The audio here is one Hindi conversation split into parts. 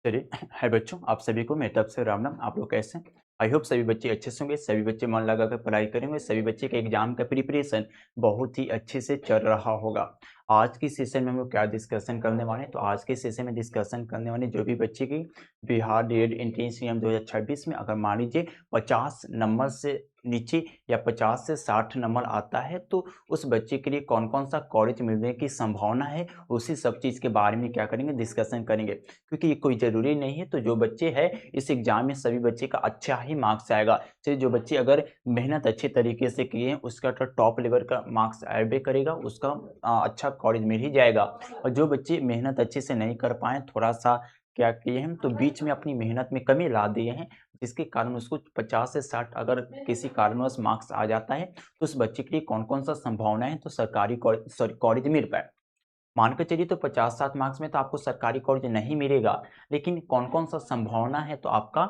चलिए, हाय बच्चों, आप सभी को मेरी तरफ से राम राम। आप लोग कैसे हैं? आई होप सभी बच्चे अच्छे से होंगे, सभी बच्चे मन लगाकर पढ़ाई करेंगे, सभी बच्चे के एग्जाम का प्रिपरेशन बहुत ही अच्छे से चल रहा होगा। आज की सेशन में हम लोग क्या डिस्कशन करने वाले हैं? तो आज के सेशन में डिस्कशन करने वाले जो भी बच्चे की बिहार डीएड एंट्रेंस एग्जाम 2026 में अगर मान लीजिए 50 नंबर से नीचे या 50 से 60 नंबर आता है तो उस बच्चे के लिए कौन कौन सा कॉलेज मिलने की संभावना है, उसी सब चीज़ के बारे में क्या करेंगे, डिस्कशन करेंगे। क्योंकि ये कोई ज़रूरी नहीं है, तो जो बच्चे हैं इस एग्ज़ाम में सभी बच्चे का अच्छा ही मार्क्स आएगा। चलिए, जो बच्चे अगर मेहनत अच्छे तरीके से किए हैं उसका तो टॉप लेवल का मार्क्स आबे करेगा, उसका अच्छा कॉलेज मिल ही जाएगा। और जो बच्चे मेहनत अच्छे से नहीं कर पाए, थोड़ा-सा क्या किए हैं तो बीच में अपनी मेहनत में कमी ला दिए हैं, जिसके कारण उसको 50 से 60 अगर किसी कारणवश मार्क्स आ जाता है, तो उस बच्चे के लिए कौन-कौन सा संभावना है तो सरकारी कॉलेज मिल पाए। मान के चलिए तो 50-60 मार्क्स में तो आपको सरकारी कॉलेज नहीं मिलेगा, लेकिन कौन-कौन सा संभावना है तो आपका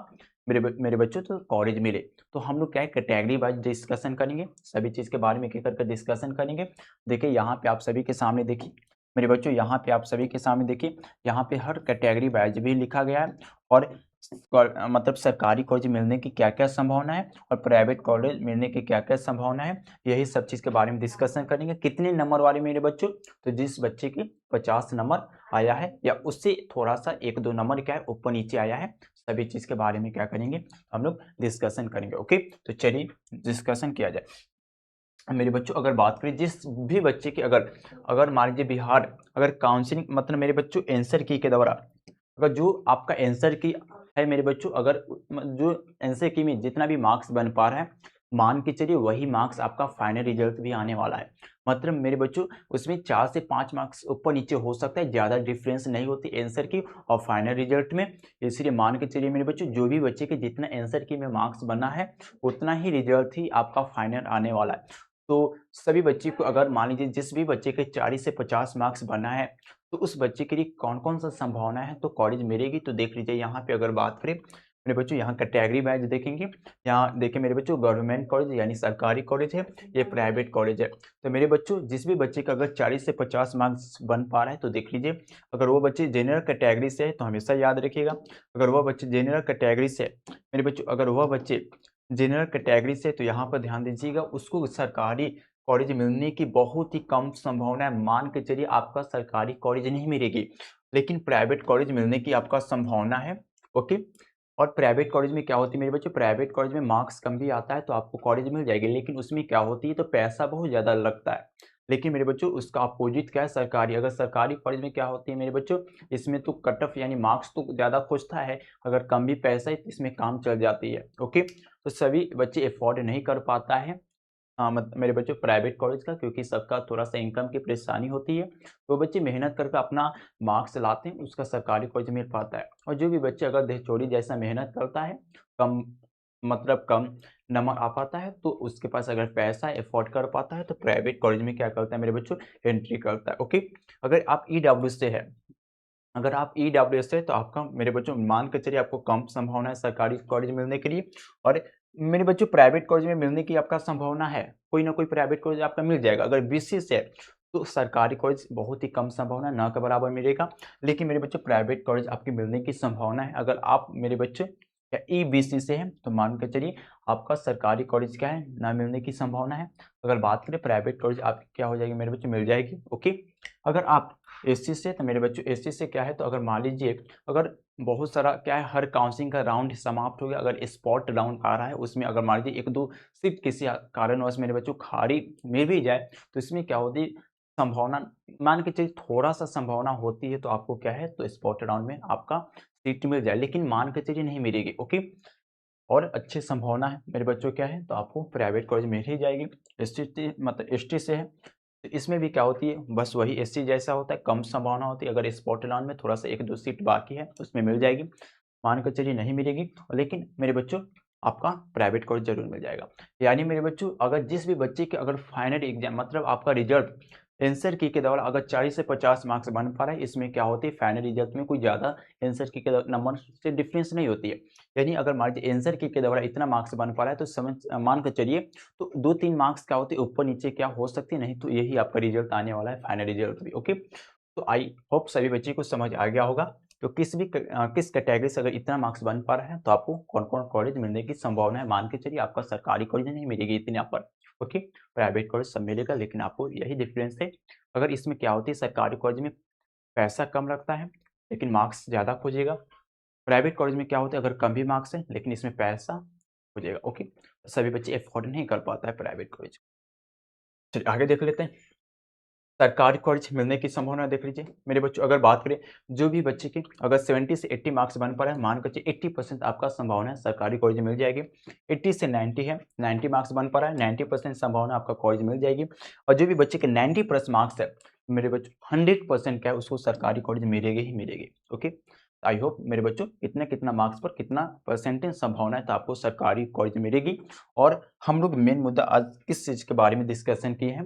मेरे बच्चों तो कॉलेज मिले। तो हम लोग क्या है कैटेगरी वाइज़ डिस्कशन करेंगे, सभी चीज़ के बारे में एक-एक करके डिस्कशन करेंगे। देखिए यहाँ पे आप सभी के सामने देखिए, मेरे बच्चों यहाँ पे आप सभी के सामने देखिए, यहाँ पे हर कैटेगरी वाइज़ भी लिखा गया है और मतलब सरकारी कॉलेज मिलने की क्या-क्या संभावना है और प्राइवेट कॉलेज मिलने की क्या-क्या संभावना है, यही सब चीज़ के बारे में डिस्कशन करेंगे। कितने नंबर वाले मेरे बच्चों? तो जिस बच्चे की 50 नंबर आया है या उससे थोड़ा-सा 1-2 नंबर क्या है ऊपर-नीचे आया है, सभी चीज़ के बारे में क्या करेंगे, हम लोग डिस्कशन करेंगे। ओके? तो चलिए डिस्कशन किया जाए। मेरे बच्चों अगर बात करें जिस भी बच्चे की अगर अगर मान लीजिए बिहार अगर काउंसलिंग मतलब मेरे बच्चों आंसर की के द्वारा अगर जो आपका आंसर की है मेरे बच्चों अगर जो आंसर की में जितना भी मार्क्स बन पा रहा है, मान के चलिए वही मार्क्स आपका फाइनल रिजल्ट भी आने वाला है। मतलब मेरे बच्चों उसमें 4 से 5 मार्क्स ऊपर-नीचे हो सकता है, ज़्यादा डिफरेंस नहीं होती आंसर की और फाइनल रिजल्ट में। इसलिए मान के चलिए मेरे बच्चों जो भी बच्चे के जितना आंसर की में मार्क्स बना है, उतना ही रिजल्ट ही आपका फाइनल आने वाला है। तो सभी बच्चे को अगर मान लीजिए जिस भी बच्चे के 40 से 50 मार्क्स बना है, तो उस बच्चे के लिए कौन-कौन सा संभावना है तो कॉलेज मिलेगी। तो देख लीजिए यहाँ पे अगर बात करें मेरे बच्चों यहाँ कैटेगरी वाइज़ देखेंगे। यहाँ देखिए मेरे बच्चों गवर्नमेंट कॉलेज यानी सरकारी कॉलेज है, ये प्राइवेट कॉलेज है। तो मेरे बच्चों जिस भी बच्चे का अगर 40 से 50 मार्क्स बन पा रहा है तो देख लीजिए, अगर वो बच्चे जनरल कैटेगरी से है तो हमेशा याद रखिएगा, अगर वह बच्चे जनरल कैटेगरी से है, मेरे बच्चों अगर वह बच्चे जनरल कैटेगरी से तो यहाँ पर ध्यान दीजिएगा उसको सरकारी कॉलेज मिलने की बहुत ही कम संभावना है। मान के चलिए आपका सरकारी कॉलेज नहीं मिलेगी, लेकिन प्राइवेट कॉलेज मिलने की आपका संभावना है। ओके? और प्राइवेट कॉलेज में क्या होती है मेरे बच्चों, प्राइवेट कॉलेज में मार्क्स कम भी आता है तो आपको कॉलेज मिल जाएगी, लेकिन उसमें क्या होती है तो पैसा बहुत ज़्यादा लगता है। लेकिन मेरे बच्चों उसका अपोजिट क्या है सरकारी, अगर सरकारी कॉलेज में क्या होती है मेरे बच्चों, इसमें तो कट ऑफ यानी मार्क्स तो ज़्यादा खोजता है, अगर कम भी पैसा है तो इसमें काम चल जाती है। ओके? तो सभी बच्चे अफोर्ड नहीं कर पाता है मत मेरे बच्चों प्राइवेट कॉलेज का, क्योंकि सबका थोड़ा-सा इनकम की परेशानी होती है। तो बच्चे मेहनत करके अपना मार्क्स लाते हैं, उसका सरकारी कॉलेज मिल पाता है। और जो भी बच्चे अगर दहचोरी जैसा मेहनत करता है, कम मतलब कम नंबर आ पाता है, तो उसके पास अगर पैसा है, अफोर्ड कर पाता है, तो प्राइवेट कॉलेज में क्या करता है मेरे बच्चों, एंट्री करता है। ओके? अगर आप ईडब्ल्यू से है अगर आप ईडब्ल्यूएस है तो आपका मेरे बच्चों मान के चलिए आपको कम संभावना है सरकारी कॉलेज मिलने के लिए, और मेरे बच्चों प्राइवेट कॉलेज में मिलने की आपका संभावना है, कोई ना कोई प्राइवेट कॉलेज आपका मिल जाएगा। अगर बीसी से है तो सरकारी कॉलेज बहुत ही कम संभावना ना के बराबर मिलेगा, लेकिन मेरे बच्चों प्राइवेट कॉलेज आपकी मिलने की संभावना है। अगर आप मेरे बच्चे या ईबीसी से हैं तो मान के चलिए आपका सरकारी कॉलेज क्या है ना मिलने की संभावना है। अगर बात करें प्राइवेट कॉलेज आपकी क्या हो जाएगी मेरे बच्चों, मिल जाएगी। ओके? अगर आप एससी से तो मेरे बच्चों एससी से क्या है तो अगर मान लीजिए अगर बहुत सारा क्या है हर काउंसलिंग का राउंड समाप्त हो गया, अगर स्पॉट राउंड आ रहा है उसमें अगर मान लीजिए 1-2 सीट किसी कारणवश मेरे बच्चों खाली मिल भी जाए, तो इसमें क्या होती है संभावना, मान के चलिए थोड़ा-सा संभावना होती है तो आपको क्या है तो स्पॉट राउंड में आपका सीट मिल जाए, लेकिन मान के चलिए नहीं मिलेगी। ओके? और अच्छी संभावना है मेरे बच्चों क्या है तो आपको प्राइवेट कॉलेज मिल ही जाएगी। एसटी मतलब एसटी से है तो इसमें भी क्या होती है बस वही एससी जैसा होता है, कम संभावना होती है। अगर स्पॉट एलान में थोड़ा सा 1-2 सीट बाकी है उसमें मिल जाएगी, मान कर चलिए नहीं मिलेगी, लेकिन मेरे बच्चों आपका प्राइवेट कॉलेज जरूर मिल जाएगा। यानी मेरे बच्चों अगर जिस भी बच्चे के अगर फाइनल एग्जाम मतलब आपका रिजल्ट आंसर की के दौरान अगर 40 से 50 मार्क्स बन पा रहा है, इसमें क्या होती है फाइनल रिजल्ट में कोई ज़्यादा आंसर की के नंबर से डिफरेंस नहीं होती है। यानी अगर मान लीजिए आंसर की के दौरान इतना मार्क्स बन पा रहा है तो समझ मान कर चलिए तो 2-3 मार्क्स क्या होते हैं ऊपर-नीचे क्या हो सकती है, नहीं तो यही आपका रिजल्ट आने वाला है फाइनल रिजल्ट भी। ओके? तो आई होप सभी बच्चे को समझ आ गया होगा। तो किस कैटेगरी से अगर इतना मार्क्स बन पा रहा है तो आपको कौन-कौन कॉलेज मिलने की संभावना है। मान के चलिए आपका सरकारी कॉलेज नहीं मिलेगी इतनी यहाँ पर, ओके, प्राइवेट कॉलेज सब मिलेगा, लेकिन आपको यही डिफरेंस है। अगर इसमें क्या होती है, सरकारी कॉलेज में पैसा कम लगता है लेकिन मार्क्स ज़्यादा खोजेगा। प्राइवेट कॉलेज में क्या होता है, अगर कम भी मार्क्स है लेकिन इसमें पैसा खोजेगा, ओके। सभी बच्चे अफोर्ड नहीं कर पाता है प्राइवेट कॉलेज। चलिए आगे देख लेते हैं। सरकारी कॉलेज मिलने की संभावना देख लीजिए मेरे बच्चों। अगर बात करें जो भी बच्चे की अगर 70 से 80 मार्क्स बन पा रहे हैं, मान कर चलिए 80% आपका संभावना है सरकारी कॉलेज मिल जाएगी। 80 से 90 है, 90 मार्क्स बन पा रहा है, 90% संभावना आपका कॉलेज मिल जाएगी। और जो भी बच्चे के 90 प्लस मार्क्स है मेरे बच्चों, 100% क्या है, उसको सरकारी कॉलेज मिलेगी ही मिलेगी, ओके। आई होप मेरे बच्चों कितना कितना मार्क्स पर कितना परसेंटेज संभावना है तो आपको सरकारी कॉलेज मिलेगी। और हम लोग मेन मुद्दा आज किस चीज़ के बारे में डिस्कशन किए हैं,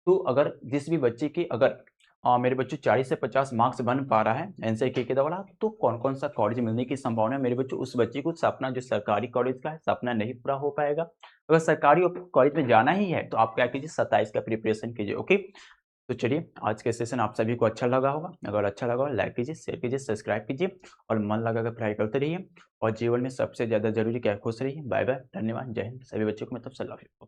तो अगर जिस भी बच्चे की अगर मेरे बच्चों 40 से 50 मार्क्स बन पा रहा है एनसीईआरटी के द्वारा, तो कौन-कौन सा कॉलेज मिलने की संभावना है मेरे बच्चों, उस बच्चे को सपना जो सरकारी कॉलेज का है, सपना नहीं पूरा हो पाएगा। अगर सरकारी कॉलेज में जाना ही है तो आप क्या कीजिए, 27 का प्रिपरेशन कीजिए, ओके। तो चलिए आज के सेशन आप सभी को अच्छा लगा होगा। अगर अच्छा लगा हो लाइक कीजिए, शेयर कीजिए, सब्सक्राइब कीजिए और मन लगाकर पढ़ाई करते रहिए। और जीवन में सबसे ज़्यादा ज़रूरी क्या है, खुश रहिए। बाय बाय, धन्यवाद, जय हिंद। सभी बच्चों को मतलब सलाह।